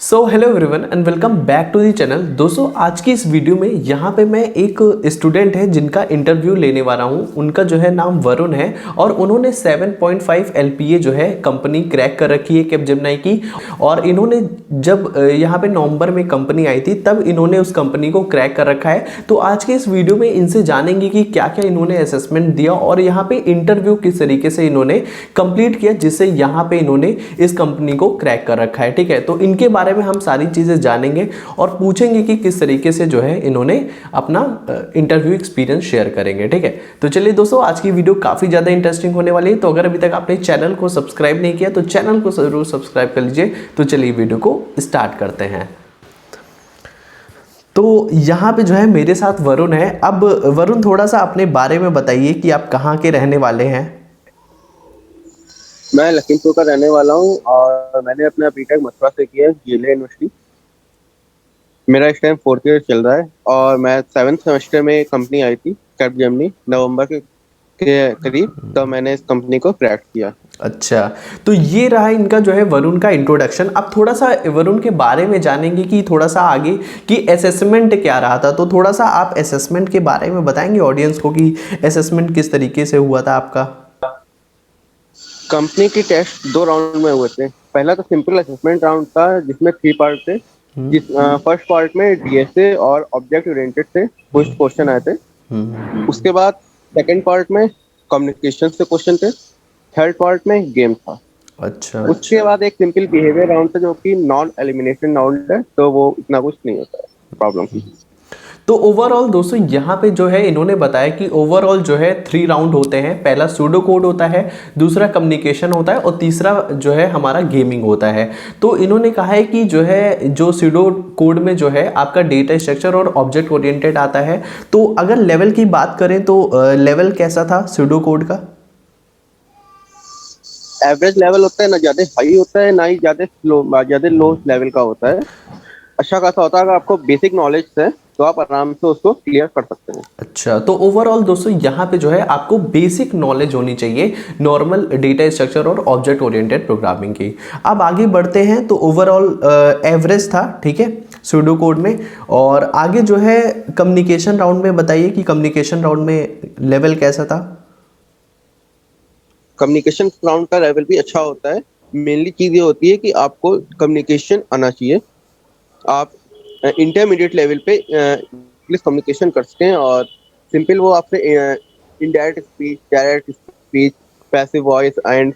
So hello everyone and welcome back to the channel. दोस्तों आज की इस वीडियो में यहाँ पे मैं एक स्टूडेंट है जिनका इंटरव्यू लेने वाला हूँ। उनका जो है नाम वरुण है और उन्होंने 7.5 LPA जो है कंपनी क्रैक कर रखी है कैपजेमिनी की। और इन्होंने जब यहाँ पे नवंबर में कंपनी आई थी तब इन्होंने उस कंपनी को क्रैक कर रखा है। तो आज के इस वीडियो में इनसे जानेंगे कि क्या क्या इन्होंने असेसमेंट दिया और यहाँ पे इंटरव्यू किस तरीके से इन्होंने कंप्लीट किया जिससे यहाँ पे इन्होंने इस कंपनी को क्रैक कर रखा है। ठीक है, तो इनके बारे में हम सारी चीजें जानेंगे और पूछेंगे कि किस तरीके से जो है इन्होंने अपना इंटरव्यू एक्सपीरियंस शेयर करेंगे। ठीक है, तो चलिए दोस्तों आज की वीडियो काफी ज्यादा इंटरेस्टिंग होने वाली है। तो अगर अभी तक आपने चैनल को सब्सक्राइब नहीं किया तो चैनल को जरूर सब्सक्राइब कर लीजिए। तो चलिए वीडियो को स्टार्ट करते हैं। तो यहाँ पे जो है मेरे साथ वरुण है। अब वरुण थोड़ा सा अपने बारे में बताइए कि आप कहाँ के रहने वाले हैं। मैं लखीमपुर का रहने वाला हूँ और मैंने अपना बीटेक मथुरा से किया है, जीएलए यूनिवर्सिटी। मेरा इस टाइम 4th ईयर चल रहा है और मैं 7th सेमेस्टर में कंपनी आई थी कैपजेमिनी नवंबर के करीब, तब मैंने इस कंपनी को क्रैक किया। अच्छा, तो ये रहा इनका जो है वरुण का इंट्रोडक्शन। अब थोड़ा सा वरुण के बारे में जानेंगे कि थोड़ा सा आगे कि असेसमेंट क्या रहा था। तो थोड़ा सा आप असेसमेंट के बारे में बताएंगे ऑडियंस को कि असेसमेंट किस तरीके से हुआ था आपका। कंपनी की टेस्ट 2 राउंड में हुए थे। पहला तो सिंपल असेसमेंट राउंड था जिसमें 3 पार्ट थे। फर्स्ट पार्ट में डीएसए और ऑब्जेक्ट ओरिएंटेड से कुछ क्वेश्चन आए थे। उसके बाद सेकंड पार्ट में कम्युनिकेशन से क्वेश्चन थे। थर्ड पार्ट में गेम था। अच्छा, उसके बाद एक सिंपल बिहेवियर राउंड था जो कि नॉन एलिमिनेशन राउंड है, तो वो इतना कुछ नहीं होता है प्रॉब्लम की। तो ओवरऑल दोस्तों यहाँ पे जो है इन्होंने बताया कि ओवरऑल जो है 3 राउंड होते हैं। पहला सूडो कोड होता है, दूसरा कम्युनिकेशन होता है और तीसरा जो है हमारा गेमिंग होता है। तो इन्होंने कहा है कि जो है जो सूडो कोड में जो है आपका डेटा स्ट्रक्चर और ऑब्जेक्ट ओरिएंटेड आता है। तो अगर लेवल की बात करें तो लेवल कैसा था सूडो कोड का। एवरेज लेवल होता है, ना ज्यादा हाई होता है ना ही ज्यादा लो लेवल का होता है। अच्छा खासा होता है। अगर आपको बेसिक नॉलेज है तो आप आराम से उसको क्लियर कर सकते हैं। अच्छा, तो ओवरऑल दोस्तों यहाँ पे जो है आपको बेसिक नॉलेज होनी चाहिए नॉर्मल डेटा स्ट्रक्चर और ऑब्जेक्ट ओरिएंटेड प्रोग्रामिंग की। अब आगे बढ़ते हैं। तो ओवरऑल एवरेज था, ठीक है, सूडो कोड में। और आगे जो है कम्युनिकेशन राउंड में बताइए कि कम्युनिकेशन राउंड में लेवल कैसा था। कम्युनिकेशन राउंड का लेवल भी अच्छा होता है। मेनली चीज ये होती है कि आपको कम्युनिकेशन आना चाहिए। आप इंटरमीडिएट लेवल पे इंग्लिश कम्युनिकेशन कर सकते हैं और सिंपल वो आपसे indirect speech, direct speech, passive voice and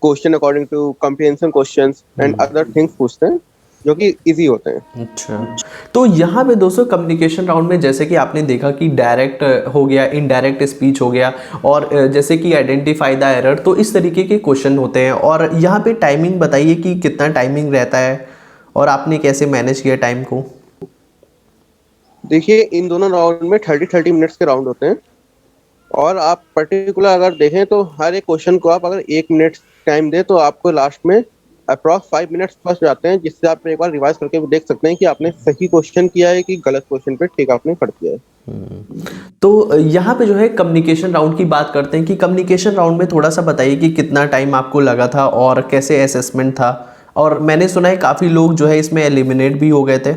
question according to comprehension questions and other things पूछते हैं जो कि इजी होते हैं। अच्छा, तो यहाँ पे दोस्तों कम्युनिकेशन राउंड में जैसे कि आपने देखा कि डायरेक्ट हो गया, इनडायरेक्ट स्पीच हो गया और जैसे कि आइडेंटिफाई द एरर, तो इस तरीके के क्वेश्चन होते हैं। और यहाँ पे टाइमिंग बताइए कि कितना टाइमिंग रहता है और आपने कैसे मैनेज किया टाइम को। देखिए, इन दोनों राउंड में 30 मिनट्स के राउंड होते हैं और आप पर्टिकुलर अगर देखें तो हर एक क्वेश्चन को आप अगर 1 मिनट टाइम दें तो आपको लास्ट में अप्रॉक्स 5 मिनट्स फंस जाते हैं, जिससे आप एक बार रिवाइज करके देख सकते हैं कि आपने सही क्वेश्चन किया है कि गलत क्वेश्चन पे ठीक आपने कर दिया है। तो यहाँ पे जो है कम्युनिकेशन राउंड की बात करते हैं कि कम्युनिकेशन राउंड में थोड़ा सा बताइए कि कितना टाइम आपको लगा था और कैसे असेसमेंट था। और मैंने सुना है काफ़ी लोग जो है इसमें एलिमिनेट भी हो गए थे।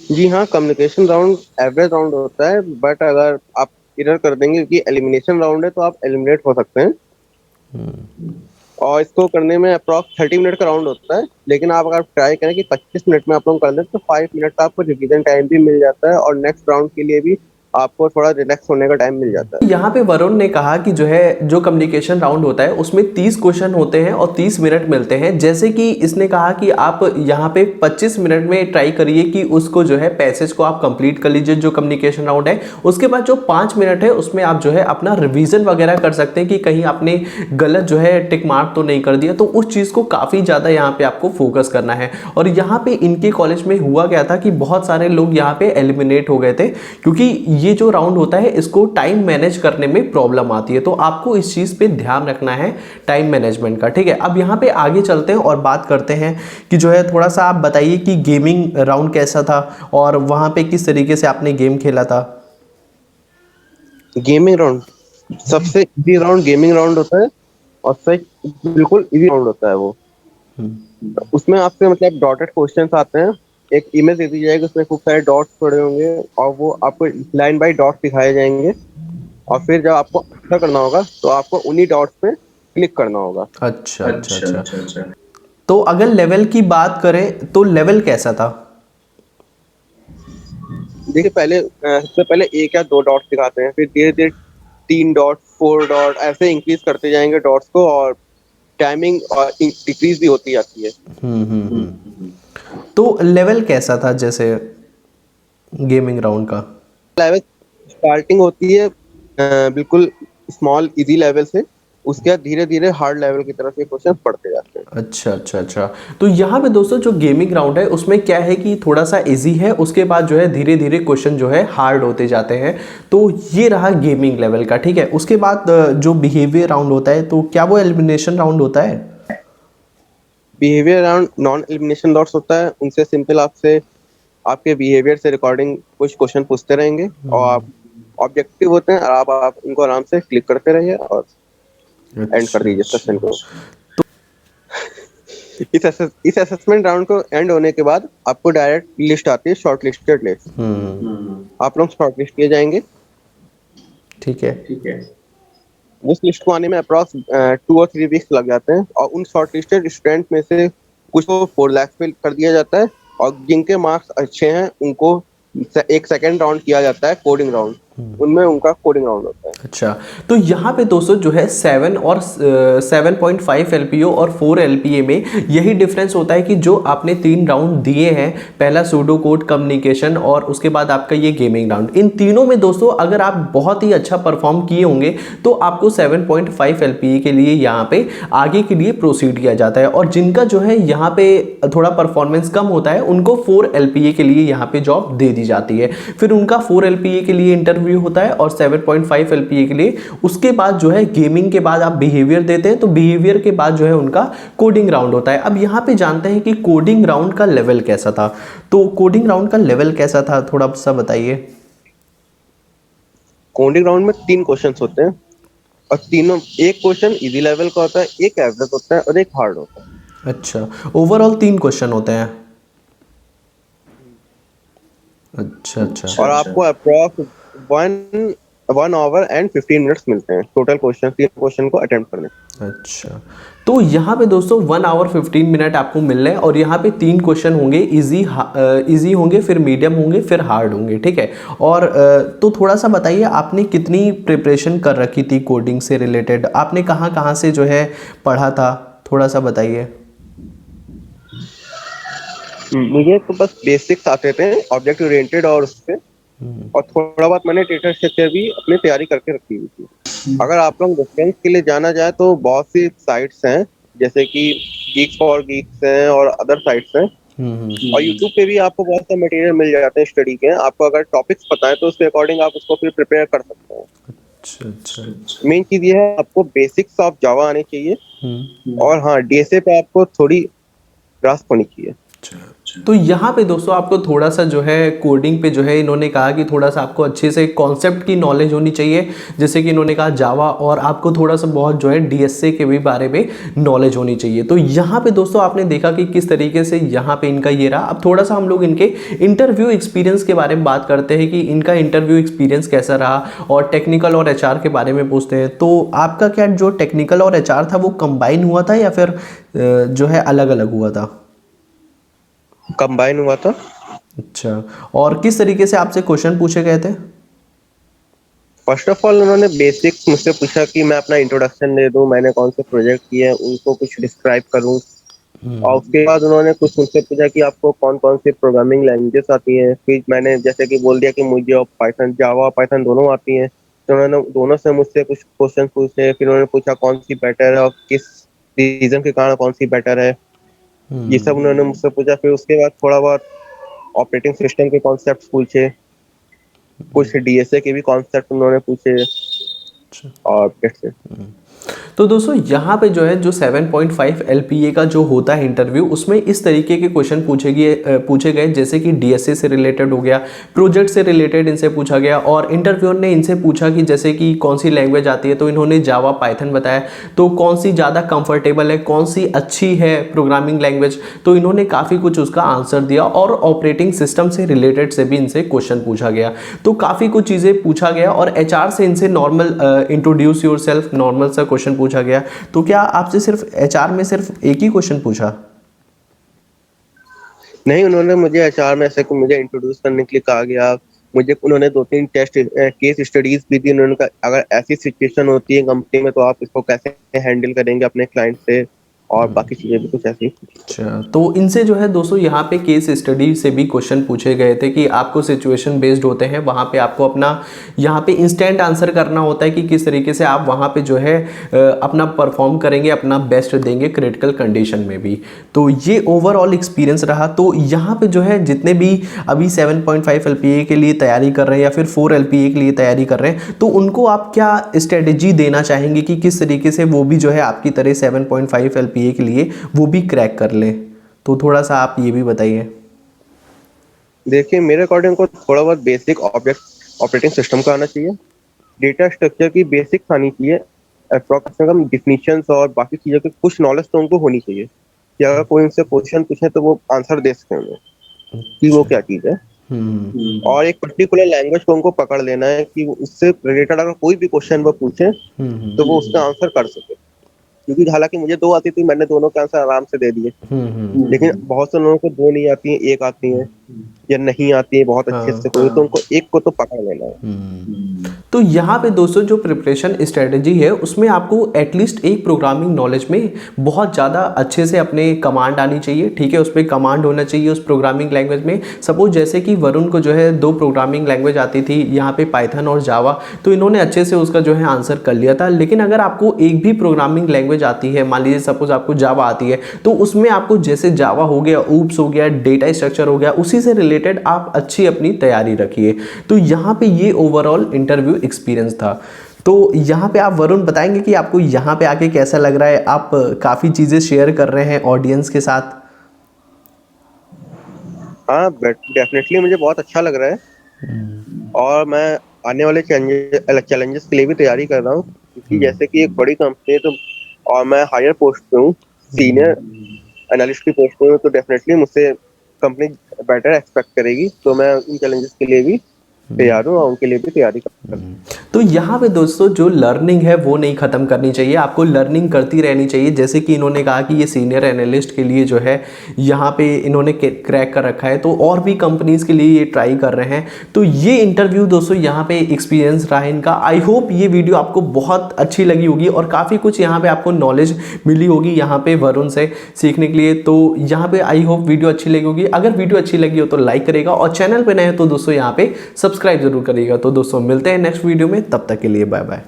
जी हाँ, कम्युनिकेशन राउंड एवरेज राउंड होता है, बट अगर आप इधर कर देंगे कि एलिमिनेशन राउंड है तो आप एलिमिनेट हो सकते हैं। और इसको करने में अप्रॉक्स 30 मिनट का राउंड होता है, लेकिन आप अगर ट्राई करें कि 25 मिनट में आप लोग कर दें तो 5 मिनट का आपको रिवीजन टाइम भी मिल जाता है और नेक्स्ट राउंड के लिए भी आपको थोड़ा रिलैक्स होने का टाइम मिल जाता है। यहाँ पे वरुण ने कहा कि जो है जो कम्युनिकेशन राउंड होता है उसमें 30 क्वेश्चन होते हैं और 30 मिनट मिलते हैं। जैसे कि इसने कहा कि आप यहाँ पे 25 मिनट में ट्राई करिए कि उसको जो है पैसेज को आप कंप्लीट कर लीजिए जो कम्युनिकेशन राउंड है। उसके बाद जो 5 मिनट है उसमें आप जो है अपना रिवीजन वगैरह कर सकते हैं कि कहीं आपने गलत जो है टिक मार्क तो नहीं कर दिया। तो उस चीज़ को काफ़ी ज़्यादा यहाँ पे आपको फोकस करना है। और यहाँ पे इनके कॉलेज में हुआ क्या था कि बहुत सारे लोग यहाँ पे एलिमिनेट हो गए थे क्योंकि ये जो राउंड होता है इसको टाइम मैनेज करने में प्रॉब्लम आती है। तो आपको इस चीज पे ध्यान रखना है टाइम मैनेजमेंट का। ठीक है, अब यहाँ पे आगे चलते हैं और बात करते हैं कि जो है थोड़ा सा आप बताइए कि गेमिंग राउंड कैसा था और वहां पे किस तरीके से आपने गेम खेला था। गेमिंग राउंड सबसे इजी राउंड गेमिंग राउंड होता है और सही बिल्कुल इजी राउंड होता है वो। उसमें आपसे मतलब डॉटेड क्वेश्चंस आते हैं, एक इमेज दे दी जाएगी, उसमें खूब सारे डॉट्स पड़े होंगे और वो आपको लाइन बाय डॉट दिखाए जाएंगे, और फिर जब आपको आंसर करना होगा तो आपको उन्हीं डॉट्स पे क्लिक करना होगा। अच्छा अच्छा अच्छा। तो अगर लेवल की बात करें तो लेवल कैसा था? देखिए पहले सबसे पहले एक या दो डॉट्स दिखाते हैं, फिर धीरे धीरे 3 डॉट 4 डॉट ऐसे इंक्रीज करते जाएंगे डॉट्स को, और टाइमिंग और डिक्रीज भी होती जाती है। तो लेवल कैसा था जैसे गेमिंग राउंड का? लेवल स्टार्टिंग होती है बिल्कुल स्मॉल इजी लेवल से, उसके बाद धीरे धीरे हार्ड लेवल की तरफ ये क्वेश्चन पढ़ते जाते हैं। अच्छा अच्छा अच्छा। तो यहाँ पे दोस्तों जो गेमिंग राउंड है उसमें क्या है कि थोड़ा सा इजी है, उसके बाद जो है धीरे धीरे क्वेश्चन जो है हार्ड होते जाते हैं। तो ये रहा गेमिंग लेवल का, ठीक है। उसके बाद जो बिहेवियर राउंड होता है, तो क्या वो एलिमिनेशन राउंड होता है? Behaviour round non elimination dots होता है, उनसे सिंपल आपसे आपके बिहेवियर से रिकॉर्डिंग कुछ क्वेश्चन पूछते रहेंगे, और आप ऑब्जेक्टिव होते हैं, और आप उनको आराम से क्लिक करते रहिए और एंड कर अच्छा दीजिए अच्छा। सेशन को। इस असेसमेंट राउंड को एंड होने के बाद आपको डायरेक्ट लिस्ट आती है, शॉर्ट लिस्टेड लिस्ट। आप लोग शॉर्ट लिस्ट किए जाएंगे। ठीक है। उस लिस्ट को आने में अप्रॉक्स 2 और 3 वीक्स लग जाते हैं, और उन शॉर्ट लिस्टेड स्टूडेंट में से कुछ को 4 लाख पे कर दिया जाता है, और जिनके मार्क्स अच्छे हैं उनको एक सेकेंड राउंड किया जाता है, कोडिंग राउंड। उनमें उनका कोडिंग राउंड होता है। अच्छा, तो यहाँ पे दोस्तों जो है 7.5 एलपीओ और 4 एलपीए में यही डिफरेंस होता है कि जो आपने 3 राउंड दिए हैं, पहला सूडो कोड, कम्युनिकेशन और उसके बाद आपका ये गेमिंग राउंड, इन तीनों में दोस्तों अगर आप बहुत ही अच्छा परफॉर्म किए होंगे तो आपको 7.5 एलपीए के लिए यहाँ पे आगे के लिए प्रोसीड किया जाता है। और जिनका जो है यहाँ पे थोड़ा परफॉर्मेंस कम होता है उनको 4 एलपीए के लिए यहाँ पे जॉब दे दी जाती है। फिर उनका 4 एलपीए के लिए इंटरव्यू होता है और 7.5 एलपीए के लिए। उसके बाद जो है गेमिंग के बाद आप बिहेवियर देते हैं, तो बिहेवियर के बाद जो है उनका कोडिंग राउंड होता है। अब यहाँ पे जानते हैं कि कोडिंग राउंड का लेवल कैसा था। तो कोडिंग राउंड का लेवल कैसा था, थोड़ा सा बताइए। कोडिंग राउंड में 3 क्वेश्चंस होते हैं, और तीनों, एक क्वेश्चन इजी लेवल का होता है, एक एवरेज होता है और एक हार्ड होता है। अच्छा, ओवरऑल 3 क्वेश्चन होते हैं। अच्छा अच्छा। और आपको अप्रॉक्स 1 1 आवर एंड 15 मिनट्स मिलते हैं टोटल क्वेश्चन, 3 क्वेश्चन को अटेम्प्ट करने। अच्छा, तो यहाँ पे दोस्तों 1 आवर 15 मिनट आपको मिल रहे हैं और यहाँ पे 3 क्वेश्चन होंगे, इजी होंगे, फिर मीडियम होंगे, फिर हार्ड होंगे, ठीक है। और तो थोड़ा सा बताइए आपने कितनी प्रिपरेशन कर रखी थी कोडिंग से रिलेटेड, आपने कहाँ कहाँ से जो है पढ़ा था, थोड़ा सा बताइए। मुझे तो बस बेसिक्स आते थे ऑब्जेक्ट ओरिएंटेड और उससे, और थोड़ा बहुत मैंने डेटा स्ट्रक्चर भी अपनी तैयारी करके रखी हुई थी। अगर आप लोग रेफरेंस के लिए जाना जाए तो बहुत सी साइट्स हैं, जैसे कि गीक्स फॉर गीक्स हैं और अदर साइट्स हैं, और यूट्यूब पे भी आपको बहुत सा मटेरियल मिल जाते हैं स्टडी के। आपको अगर टॉपिक्स पता है तो उसके अकॉर्डिंग आप उसको फिर प्रिपेयर कर सकते हैं। अच्छा अच्छा। मेन चीज ये है, आपको बेसिक्स ऑफ जावा आने चाहिए, हम्म। और हाँ डीएसए पे आपको थोड़ी ग्रास्प होनी चाहिए। तो यहाँ पे दोस्तों आपको थोड़ा सा जो है कोडिंग पे जो है इन्होंने कहा कि थोड़ा सा आपको अच्छे से कॉन्सेप्ट की नॉलेज होनी चाहिए, जैसे कि इन्होंने कहा जावा, और आपको थोड़ा सा बहुत जो है डीएसए के भी बारे में नॉलेज होनी चाहिए। तो यहाँ पे दोस्तों आपने देखा कि किस तरीके से यहाँ पे इनका ये रहा। अब थोड़ा सा हम लोग इनके इंटरव्यू एक्सपीरियंस के बारे में बात करते हैं कि इनका इंटरव्यू एक्सपीरियंस कैसा रहा, और टेक्निकल और एचआर के बारे में पूछते हैं। तो आपका क्या जो टेक्निकल और एचआर था वो कंबाइन हुआ था या फिर जो है अलग अलग हुआ था? कंबाइन हुआ था। अच्छा, और किस तरीके से आपसे क्वेश्चन पूछे गए थे? फर्स्ट ऑफ ऑल उन्होंने बेसिक्स मुझसे पूछा कि मैं अपना इंट्रोडक्शन दे दूं, मैंने कौन से प्रोजेक्ट किए हैं उनको कुछ डिस्क्राइब करूं, और उसके बाद उन्होंने कुछ मुझसे पूछा कि आपको कौन कौन सी प्रोग्रामिंग लैंग्वेजेस आती हैं। फिर मैंने जैसे कि बोल दिया कि मुझे पाइथन, जावा पाइथन दोनों आती हैं, तो उन्होंने दोनों से मुझसे कुछ क्वेश्चन पूछे। फिर उन्होंने पूछा कौन सी बेटर है और किस रीजन के कारण कौन सी बेटर है, ये सब उन्होंने मुझसे पूछा। फिर उसके बाद थोड़ा बहुत ऑपरेटिंग सिस्टम के कॉन्सेप्ट पूछे, कुछ डीएसए के भी कॉन्सेप्ट उन्होंने पूछे, अच्छा। और कैसे। तो दोस्तों यहाँ पे जो है जो 7.5 LPA का जो होता है इंटरव्यू, उसमें इस तरीके के क्वेश्चन पूछे गए जैसे कि DSA से रिलेटेड हो गया, प्रोजेक्ट से रिलेटेड इनसे पूछा गया, और इंटरव्यूअर ने इनसे पूछा कि जैसे कि कौन सी लैंग्वेज आती है, तो इन्होंने जावा पाइथन बताया, तो कौन सी ज़्यादा कंफर्टेबल है, कौन सी अच्छी है प्रोग्रामिंग लैंग्वेज, तो इन्होंने काफ़ी कुछ उसका आंसर दिया। और ऑपरेटिंग सिस्टम से रिलेटेड से भी इनसे क्वेश्चन पूछा गया, तो काफ़ी कुछ चीज़ें पूछा गया। और HR से इनसे normal introduce your self normal सा क्वेश्चन पूछा गया। तो क्या आपसे सिर्फ HR में सिर्फ एक ही क्वेश्चन पूछा? नहीं, उन्होंने मुझे एचआर में ऐसे को मुझे इंट्रोड्यूस करने के लिए कहा गया। मुझे उन्होंने 2-3 टेस्ट केस स्टडीज भी दी। उन्होंने कहा अगर ऐसी सिचुएशन होती है कंपनी में तो आप इसको कैसे हैंडल करेंगे अपने क्लाइंट से, और बाकी चीज़ें भी कुछ ऐसी। अच्छा, तो इनसे जो है दोस्तों यहाँ पे केस स्टडी से भी क्वेश्चन पूछे गए थे कि आपको सिचुएशन बेस्ड होते हैं, वहाँ पे आपको अपना यहाँ पे इंस्टेंट आंसर करना होता है कि किस तरीके से आप वहाँ पे जो है अपना परफॉर्म करेंगे, अपना बेस्ट देंगे क्रिटिकल कंडीशन में भी। तो ये ओवरऑल एक्सपीरियंस रहा। तो यहाँ पे जो है जितने भी अभी 7.5 LPA के लिए तैयारी कर रहे हैं या फिर 4 LPA के लिए तैयारी कर रहे हैं, तो उनको आप क्या स्ट्रेटेजी देना चाहेंगे कि किस तरीके से वो भी जो है आपकी तरह 7.5 LPA के लिए वो भी क्रैक कर ले? तो थोड़ा सा आप ये भी बताइए। देखिए, मेरे अकॉर्डिंग को थोड़ा बहुत बेसिक ऑपरेटिंग सिस्टम का आना चाहिए, डेटा स्ट्रक्चर की बेसिक्स आनी चाहिए, अप्रोक्सीमेट डिफिनीशंस और बाकी चीज़ों की कुछ नॉलेज तो उनको होनी चाहिए कि अगर कोई उनसे क्वेश्चन पूछे तो वो आंसर दे सकें उन्हें कि वो क्या चीज़ है। और एक पर्टिकुलर लैंग्वेज को उनको पकड़ लेना है कि उससे रिलेटेड अगर कोई भी क्वेश्चन वो पूछे तो वो उसका आंसर कर सके। क्योंकि हालांकि मुझे 2 आती थी, मैंने दोनों के आंसर आराम से दे दिए, लेकिन बहुत से लोगों को 2 नहीं आती हैं, 1 आती हैं या नहीं आती है बहुत अच्छे से कोई, तो उनको एक को तो पकड़ लेना है। तो यहाँ पे दोस्तों जो प्रिपरेशन स्ट्रेटजी है उसमें आपको एटलीस्ट एक प्रोग्रामिंग नॉलेज में बहुत ज़्यादा अच्छे से अपने कमांड आनी चाहिए, ठीक है, उस पर कमांड होना चाहिए उस प्रोग्रामिंग लैंग्वेज में। सपोज जैसे कि वरुण को जो है 2 प्रोग्रामिंग लैंग्वेज आती थी, यहाँ पे पाइथन और जावा, तो इन्होंने अच्छे से उसका जो है आंसर कर लिया था। लेकिन अगर आपको एक भी प्रोग्रामिंग लैंग्वेज आती है, मान लीजिए सपोज आपको जावा आती है, तो उसमें आपको जैसे जावा हो गया, ऊप्स हो गया, डेटा स्ट्रक्चर हो गया, उसी से रिलेटेड आप अच्छी अपनी तैयारी रखिए। तो यहाँ पे ये ओवरऑल इंटरव्यू एक्सपीरियंस था। तो यहाँ पे आप वरुण बताएंगे कि आपको यहाँ पे आके कैसा लग रहा है? आप काफ़ी चीज़ें शेयर कर रहे हैं ऑडियंस के साथ। हाँ, डेफिनेटली मुझे बहुत अच्छा लग रहा है और मैं आने वाले चैलेंजेस के लिए भी तैयारी कर रहा हूँ, क्योंकि जैसे कि एक बड़ी कंपनी है तो और मैं हायर पोस्ट पे हूँ, सीनियर एनालिस्ट की पोस्ट पे हूँ, तो डेफिनेटली मुझसे कंपनी बेटर एक्सपेक्ट करेगी। तो मैं उन चैलेंजेस के लिए भी तैयार हूँ और उनके लिए भी तैयारी कर रहा हूँ। तो यहाँ पे दोस्तों जो लर्निंग है वो नहीं ख़त्म करनी चाहिए, आपको लर्निंग करती रहनी चाहिए। जैसे कि इन्होंने कहा कि ये सीनियर एनालिस्ट के लिए जो है यहाँ पे इन्होंने क्रैक कर रखा है, तो और भी कंपनीज़ के लिए ये ट्राई कर रहे हैं। तो ये इंटरव्यू दोस्तों यहाँ पे एक्सपीरियंस रहा इनका। आई होप ये वीडियो आपको बहुत अच्छी लगी होगी और काफ़ी कुछ यहाँ पे आपको नॉलेज मिली होगी यहाँ पे वरुण से सीखने के लिए। तो यहाँ पे आई होप वीडियो अच्छी लगी होगी। अगर वीडियो अच्छी लगी हो तो लाइक करेगा और चैनल पे नए हैं तो दोस्तों यहाँ पे सब्सक्राइब जरूर करिएगा। तो दोस्तों मिलते हैं नेक्स्ट वीडियो में, तब तक के लिए बाय बाय।